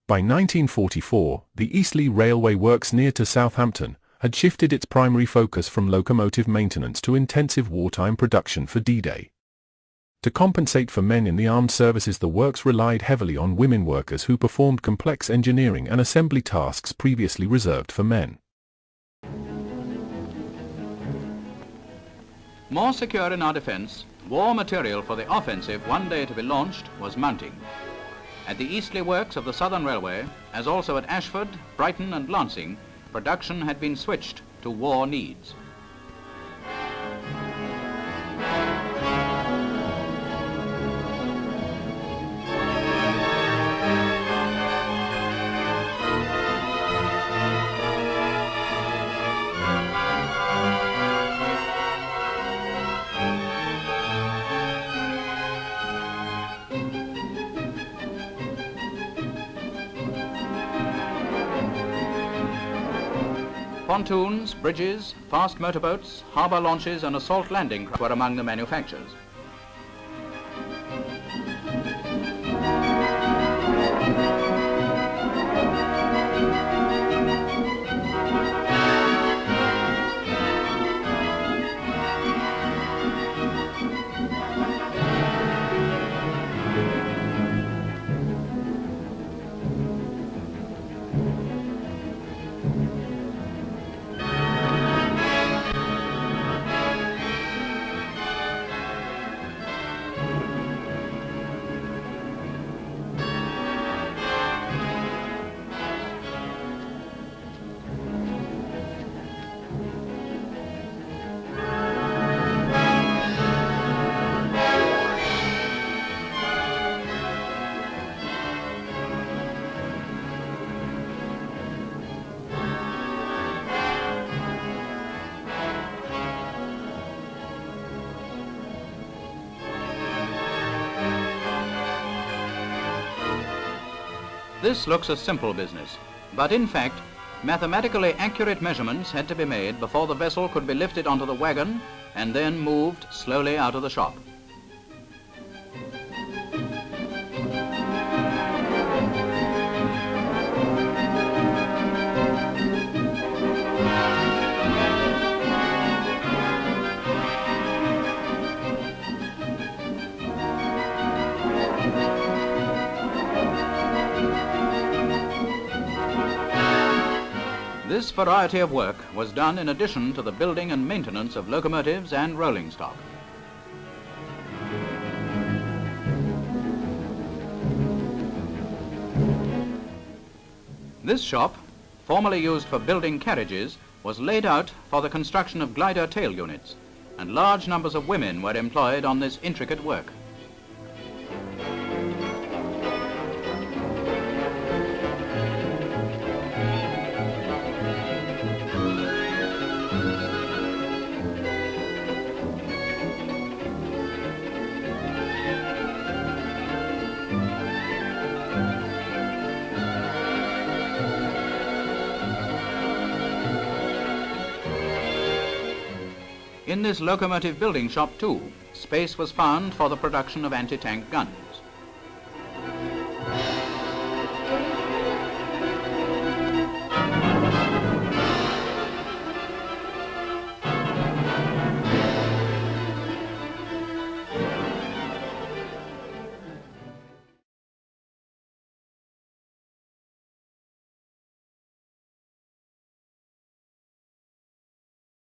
By 1944, the Eastleigh Railway Works near to Southampton had shifted its primary focus from locomotive maintenance to intensive wartime production for D-Day. To compensate for men in the armed services, the works relied heavily on women workers who performed complex engineering and assembly tasks previously reserved for men. More secure in our defence, war material for the offensive one day to be launched was mounting. At the Eastleigh Works of the Southern Railway, as also at Ashford, Brighton and Lancing, production had been switched to war needs. Pontoons, bridges, fast motorboats, harbour launches and assault landing craft were among the manufactures. This looks a simple business, but in fact, mathematically accurate measurements had to be made before the vessel could be lifted onto the wagon and then moved slowly out of the shop. This variety of work was done in addition to the building and maintenance of locomotives and rolling stock. This shop, formerly used for building carriages, was laid out for the construction of glider tail units, and large numbers of women were employed on this intricate work. In this locomotive building shop too, space was found for the production of anti-tank guns.